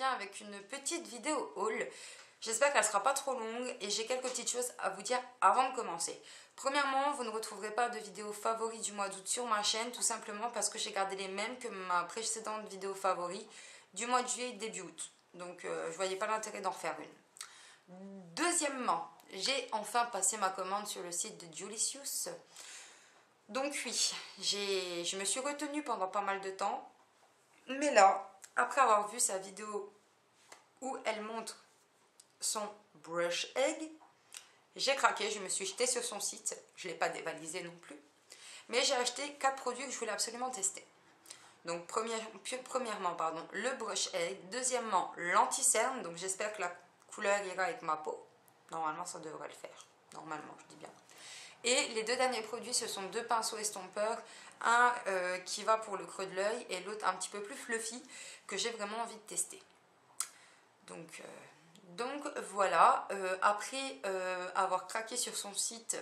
reviens avec une petite vidéo haul. J'espère qu'elle ne sera pas trop longue et j'ai quelques petites choses à vous dire avant de commencer. Premièrement, vous ne retrouverez pas de vidéo favori du mois d'août sur ma chaîne, tout simplement parce que j'ai gardé les mêmes que ma précédente vidéo favori du mois de juillet et début août. Donc je ne voyais pas l'intérêt d'en faire une. Deuxièmement, j'ai enfin passé ma commande sur le site de Julicious. Donc oui, je me suis retenue pendant pas mal de temps. Mais là, après avoir vu sa vidéo où elle montre son brush egg, j'ai craqué, je me suis jetée sur son site. Je ne l'ai pas dévalisé non plus. Mais j'ai acheté 4 produits que je voulais absolument tester. Donc premièrement, le brush egg. Deuxièmement, l'anti-cerne. Donc j'espère que la couleur ira avec ma peau. Normalement, ça devrait le faire. Normalement, je dis bien. Et les deux derniers produits, ce sont 2 pinceaux estompeurs. Un qui va pour le creux de l'œil et l'autre un petit peu plus fluffy que j'ai vraiment envie de tester. Donc voilà. Après avoir craqué sur son site,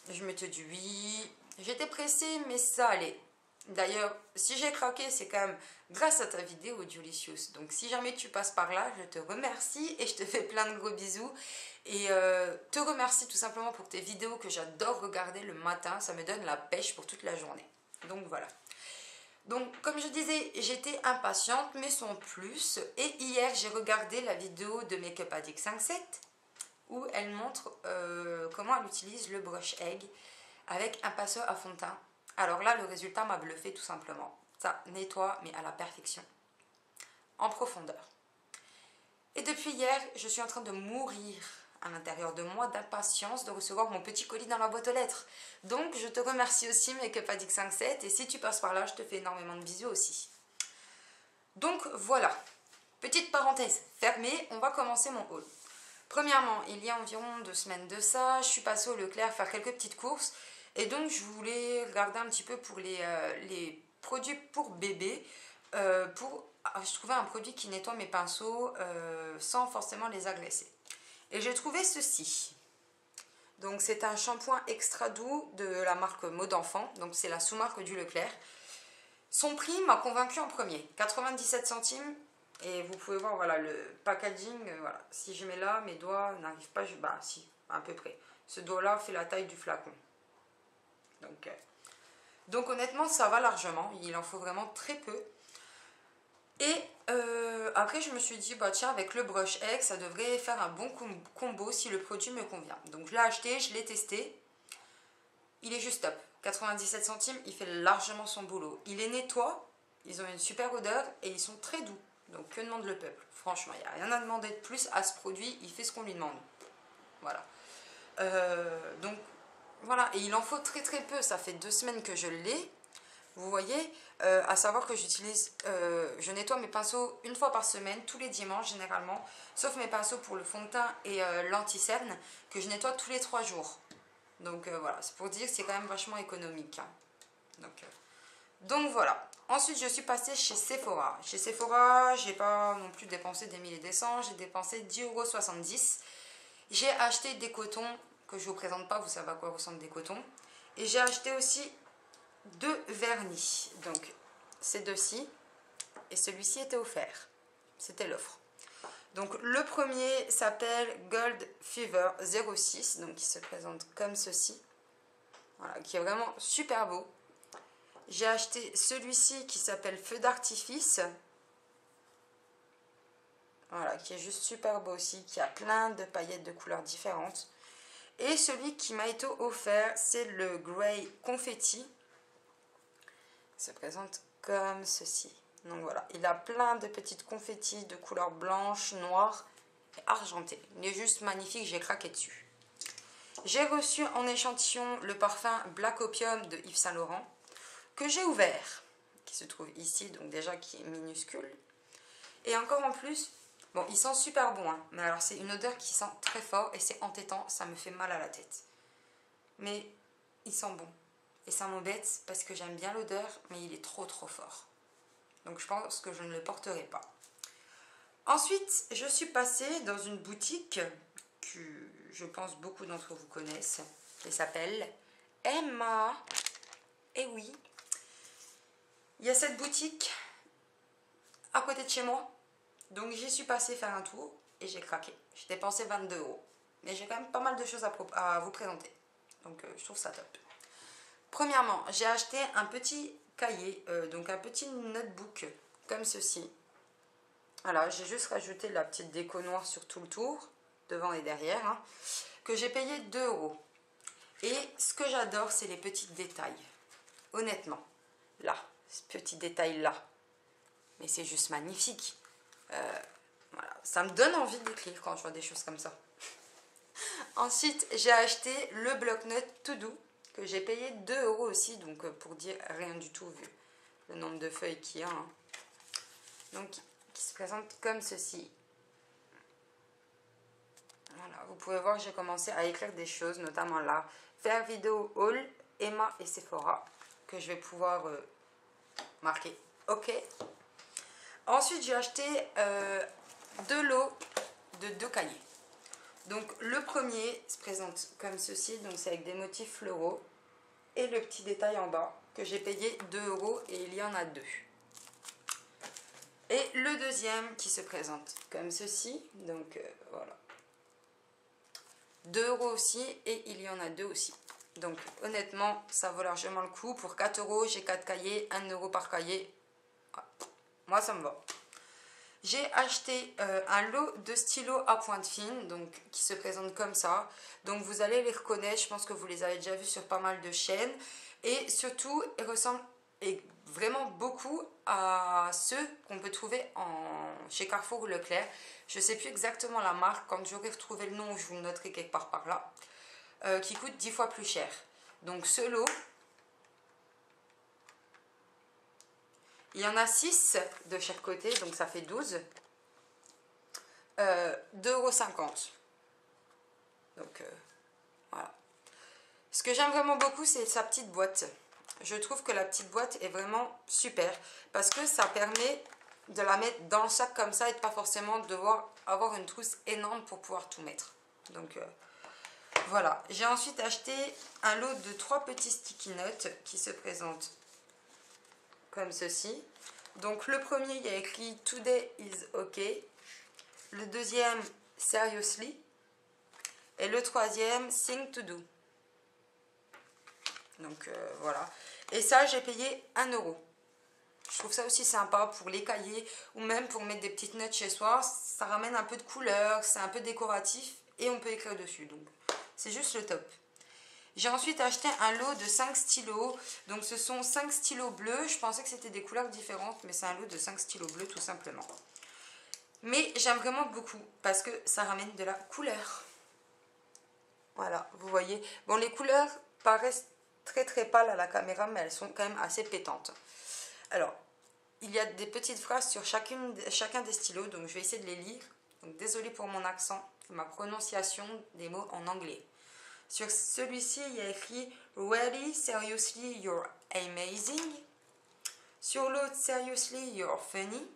je m'étais dit oui. J'étais pressée, mais ça allait. D'ailleurs, si j'ai craqué, c'est quand même grâce à ta vidéo, Julicious. Donc, si jamais tu passes par là, je te remercie et je te fais plein de gros bisous. Et te remercie tout simplement pour tes vidéos que j'adore regarder le matin. Ça me donne la pêche pour toute la journée. Donc, voilà. Donc, comme je disais, j'étais impatiente, mais sans plus. Et hier, j'ai regardé la vidéo de Makeup Addict 5.7 où elle montre comment elle utilise le brush egg avec un pinceau à fond de teint. Alors là, le résultat m'a bluffé tout simplement. Ça nettoie, mais à la perfection. En profondeur. Et depuis hier, je suis en train de mourir à l'intérieur de moi d'impatience de recevoir mon petit colis dans la boîte aux lettres. Donc, je te remercie aussi, Makeup Addict 5.7. Et si tu passes par là, je te fais énormément de bisous aussi. Donc, voilà. Petite parenthèse fermée, on va commencer mon haul. Premièrement, il y a environ 2 semaines de ça, je suis passée au Leclerc faire quelques petites courses. Et donc, je voulais regarder un petit peu pour les produits pour bébé. Je trouvais un produit qui nettoie mes pinceaux sans forcément les agresser. Et j'ai trouvé ceci. Donc, c'est un shampoing extra doux de la marque Mode Enfant. Donc, c'est la sous-marque du Leclerc. Son prix m'a convaincu en premier. 97 centimes. Et vous pouvez voir, voilà, le packaging. Voilà. Si je mets là, mes doigts n'arrivent pas. Bah, si, à peu près. Ce doigt-là fait la taille du flacon. Donc honnêtement, ça va largement. Il en faut vraiment très peu. Et après, je me suis dit, bah tiens, avec le brush egg, ça devrait faire un bon combo si le produit me convient. Donc je l'ai acheté, je l'ai testé. Il est juste top. 97 centimes, il fait largement son boulot. Il les nettoie, ils ont une super odeur et ils sont très doux. Donc que demande le peuple? Franchement, il n'y a rien à demander de plus à ce produit. Il fait ce qu'on lui demande. Voilà. Donc voilà, et il en faut très très peu, ça fait 2 semaines que je l'ai, vous voyez, à savoir que je nettoie mes pinceaux 1 fois par semaine, tous les dimanches généralement, sauf mes pinceaux pour le fond de teint et l'anti-cerne, que je nettoie tous les 3 jours. Donc voilà, c'est pour dire que c'est quand même vachement économique. Hein. Donc voilà. Ensuite, je suis passée chez Sephora. Chez Sephora, j'ai pas non plus dépensé des milliers et des cents, j'ai dépensé 10,70 €. J'ai acheté des cotons que je ne vous présente pas, vous savez à quoi ressemblent des cotons. Et j'ai acheté aussi 2 vernis. Donc, ces deux-ci. Et celui-ci était offert. C'était l'offre. Donc, le premier s'appelle Gold Fever 06. Donc, il se présente comme ceci. Voilà, qui est vraiment super beau. J'ai acheté celui-ci qui s'appelle Feu d'artifice. Voilà, qui est juste super beau aussi. Qui a plein de paillettes de couleurs différentes. Et celui qui m'a été offert, c'est le Grey Confetti. Il se présente comme ceci. Donc voilà, il a plein de petites confettis de couleurs blanches, noires et argentées. Il est juste magnifique, j'ai craqué dessus. J'ai reçu en échantillon le parfum Black Opium de Yves Saint Laurent, que j'ai ouvert, qui se trouve ici, donc déjà qui est minuscule. Et encore en plus... Bon, il sent super bon, hein, mais alors c'est une odeur qui sent très fort et c'est entêtant, ça me fait mal à la tête. Mais il sent bon. Et ça m'embête parce que j'aime bien l'odeur, mais il est trop fort. Donc je pense que je ne le porterai pas. Ensuite, je suis passée dans une boutique que je pense beaucoup d'entre vous connaissent. Elle s'appelle Emma. Et oui, il y a cette boutique à côté de chez moi. Donc j'y suis passée faire un tour et j'ai craqué. J'ai dépensé 22 €. Mais j'ai quand même pas mal de choses à vous présenter. Donc je trouve ça top. Premièrement, j'ai acheté un petit cahier, donc un petit notebook comme ceci. Voilà, j'ai juste rajouté la petite déco noire sur tout le tour, devant et derrière, hein, que j'ai payé 2 €. Et ce que j'adore, c'est les petits détails. Honnêtement, là, ce petit détail-là, mais c'est juste magnifique. Voilà, ça me donne envie d'écrire quand je vois des choses comme ça. Ensuite, j'ai acheté le bloc-notes To Do, que j'ai payé 2 € aussi, donc pour dire rien du tout vu le nombre de feuilles qu'il y a. Hein. Donc, qui se présente comme ceci. Voilà, vous pouvez voir que j'ai commencé à écrire des choses, notamment là. Faire vidéo haul, Emma et Sephora, que je vais pouvoir marquer OK. Ensuite, j'ai acheté 2 lots de 2 cahiers. Donc, le premier se présente comme ceci, donc c'est avec des motifs floraux. Et le petit détail en bas, que j'ai payé 2 € et il y en a 2. Et le deuxième qui se présente comme ceci, donc voilà. 2 € aussi et il y en a 2 aussi. Donc honnêtement, ça vaut largement le coup. Pour 4 €, j'ai 4 cahiers, 1 € par cahier. Voilà. Moi, ça me va. J'ai acheté un lot de stylos à pointe fine, donc qui se présentent comme ça. Donc vous allez les reconnaître, je pense que vous les avez déjà vus sur pas mal de chaînes. Et surtout, ils ressemblent vraiment beaucoup à ceux qu'on peut trouver chez Carrefour ou Leclerc. Je ne sais plus exactement la marque, quand j'aurai retrouvé le nom, je vous le noterai quelque part par là. Qui coûte 10 fois plus cher. Donc ce lot, il y en a 6 de chaque côté, donc ça fait 12. 2,50 €. Donc voilà. Ce que j'aime vraiment beaucoup, c'est sa petite boîte. Je trouve que la petite boîte est vraiment super parce que ça permet de la mettre dans le sac comme ça et de pas forcément devoir avoir une trousse énorme pour pouvoir tout mettre. Donc voilà. J'ai ensuite acheté un lot de 3 petits sticky notes qui se présentent comme ceci. Donc le premier, il y a écrit Today is OK. Le deuxième, Seriously. Et le troisième, Thing to Do. Donc voilà. Et ça, j'ai payé 1 €. Je trouve ça aussi sympa pour les cahiers ou même pour mettre des petites notes chez soi. Ça ramène un peu de couleur, c'est un peu décoratif et on peut écrire dessus. Donc c'est juste le top. J'ai ensuite acheté un lot de 5 stylos. Donc ce sont 5 stylos bleus. Je pensais que c'était des couleurs différentes, mais c'est un lot de 5 stylos bleus tout simplement. Mais j'aime vraiment beaucoup parce que ça ramène de la couleur. Voilà, vous voyez. Bon, les couleurs paraissent très pâles à la caméra, mais elles sont quand même assez pétantes. Alors, il y a des petites phrases sur chacun des stylos, donc je vais essayer de les lire. Donc désolée pour mon accent, ma prononciation des mots en anglais. Sur celui-ci, il y a écrit Really, seriously, you're amazing. Sur l'autre, Seriously, you're funny.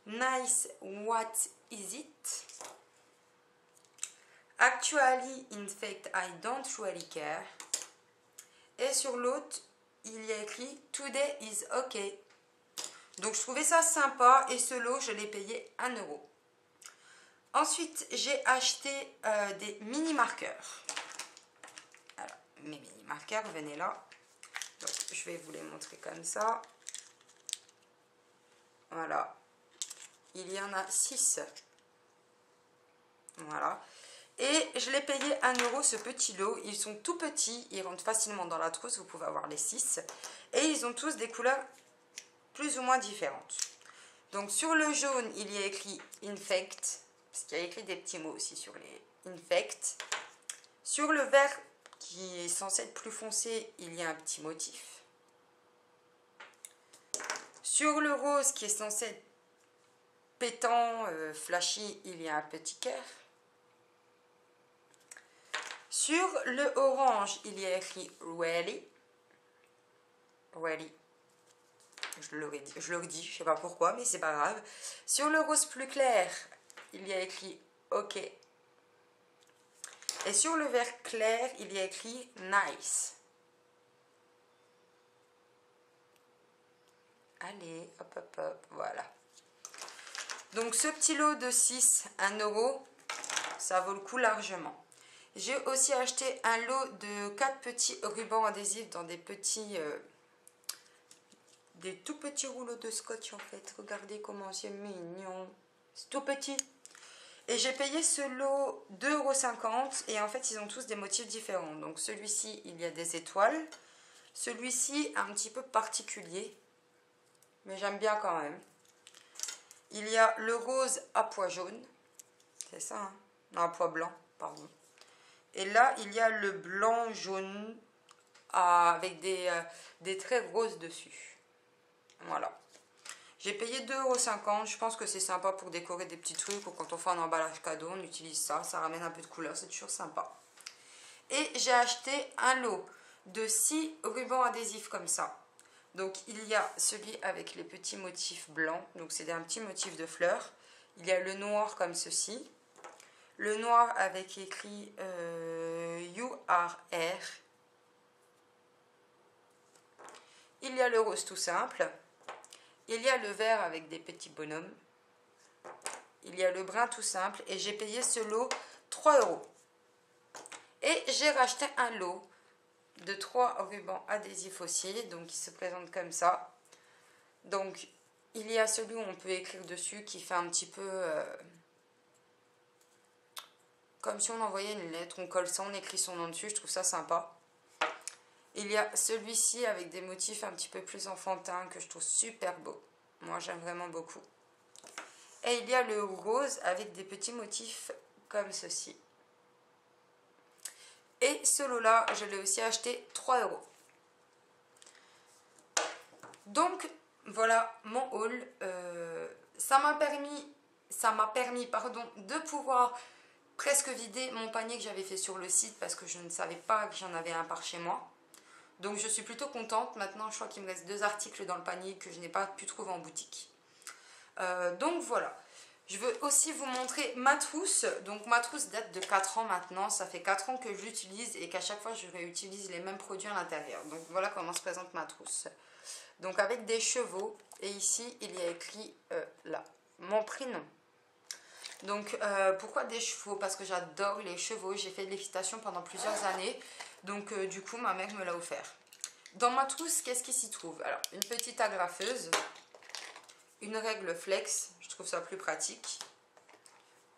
Nice, what is it? Actually, in fact, I don't really care. Et sur l'autre, il y a écrit Today is OK. Donc je trouvais ça sympa et ce lot, je l'ai payé 1 €. Ensuite, j'ai acheté des mini marqueurs. Alors, mes mini marqueurs, venez là. Donc, je vais vous les montrer comme ça. Voilà. Il y en a 6. Voilà. Et je l'ai payé 1 € ce petit lot. Ils sont tout petits, ils rentrent facilement dans la trousse, vous pouvez avoir les 6. Et ils ont tous des couleurs plus ou moins différentes. Donc sur le jaune, il y a écrit Infect, parce qu'il y a écrit des petits mots aussi sur les Infect. Sur le vert, qui est censé être plus foncé, il y a un petit motif. Sur le rose, qui est censé être pétant, flashy, il y a un petit cœur. Sur le orange, il y a écrit Really. Really. Je le redis, je ne sais pas pourquoi, mais c'est pas grave. Sur le rose plus clair, il y a écrit OK. Et sur le vert clair, il y a écrit Nice. Allez, hop, hop, hop, voilà. Donc ce petit lot de 6, 1 €, ça vaut le coup largement. J'ai aussi acheté un lot de 4 petits rubans adhésifs dans des petits... des tout petits rouleaux de scotch en fait. Regardez comment c'est mignon. C'est tout petit. Et j'ai payé ce lot 2,50 € et en fait ils ont tous des motifs différents. Donc celui-ci il y a des étoiles. Celui-ci un petit peu particulier. Mais j'aime bien quand même. Il y a le rose à pois jaune. C'est ça hein? Non, à pois blanc, pardon. Et là il y a le blanc jaune avec des traits roses dessus. Voilà. J'ai payé 2,50 €. Je pense que c'est sympa pour décorer des petits trucs ou quand on fait un emballage cadeau, on utilise ça. Ça ramène un peu de couleur, c'est toujours sympa. Et j'ai acheté un lot de 6 rubans adhésifs comme ça. Donc il y a celui avec les petits motifs blancs. Donc c'est un petit motif de fleurs. Il y a le noir comme ceci. Le noir avec écrit You Are Air. Il y a le rose tout simple. Il y a le vert avec des petits bonhommes. Il y a le brun tout simple. Et j'ai payé ce lot 3 €. Et j'ai racheté un lot de 3 rubans adhésifs aussi. Donc, il se présente comme ça. Donc, il y a celui où on peut écrire dessus qui fait un petit peu... comme si on envoyait une lettre. On colle ça, on écrit son nom dessus. Je trouve ça sympa. Il y a celui-ci avec des motifs un petit peu plus enfantins que je trouve super beau. Moi, j'aime vraiment beaucoup. Et il y a le rose avec des petits motifs comme ceci. Et ce lot-là, je l'ai aussi acheté 3 €. Donc, voilà mon haul. Ça m'a permis, de pouvoir presque vider mon panier que j'avais fait sur le site parce que je ne savais pas que j'en avais un par chez moi. Donc je suis plutôt contente. Maintenant je crois qu'il me reste 2 articles dans le panier que je n'ai pas pu trouver en boutique. Donc voilà. Je veux aussi vous montrer ma trousse. Donc ma trousse date de 4 ans maintenant. Ça fait 4 ans que je l'utilise et qu'à chaque fois je réutilise les mêmes produits à l'intérieur. Donc voilà comment se présente ma trousse. Donc avec des chevaux. Et ici il y a écrit là mon prénom. Donc pourquoi des chevaux? Parce que j'adore les chevaux. J'ai fait de l'équitation pendant plusieurs années. Donc du coup ma mère me l'a offert. Dans ma trousse, qu'est-ce qui s'y trouve? Alors une petite agrafeuse, une règle flex, je trouve ça plus pratique,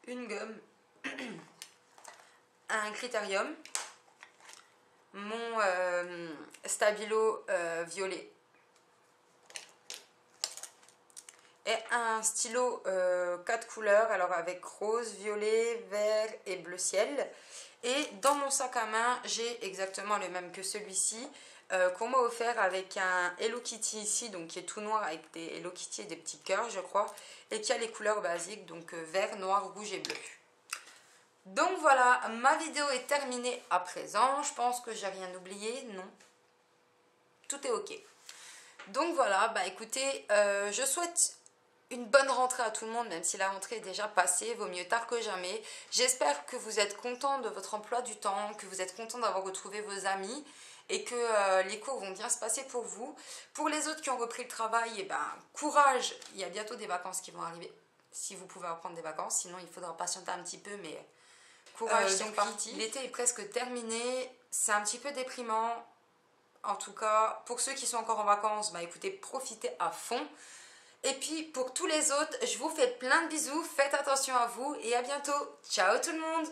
une gomme, un critérium, mon stabilo violet et un stylo 4 couleurs, alors avec rose, violet, vert et bleu ciel. Et dans mon sac à main, j'ai exactement le même que celui-ci qu'on m'a offert avec un Hello Kitty ici, donc qui est tout noir avec des Hello Kitty et des petits cœurs, je crois, et qui a les couleurs basiques, donc vert, noir, rouge et bleu. Donc voilà, ma vidéo est terminée à présent. Je pense que j'ai rien oublié, non. Tout est ok. Donc voilà, bah écoutez, je souhaite une bonne rentrée à tout le monde, même si la rentrée est déjà passée, vaut mieux tard que jamais. J'espère que vous êtes contents de votre emploi du temps, que vous êtes contents d'avoir retrouvé vos amis et que les cours vont bien se passer pour vous. Pour les autres qui ont repris le travail, eh ben, courage, il y a bientôt des vacances qui vont arriver, si vous pouvez reprendre des vacances, sinon il faudra patienter un petit peu, mais courage, c'est parti. L'été est presque terminé, c'est un petit peu déprimant, en tout cas, pour ceux qui sont encore en vacances, bah écoutez, profitez à fond. Et puis pour tous les autres, je vous fais plein de bisous, faites attention à vous et à bientôt. Ciao tout le monde!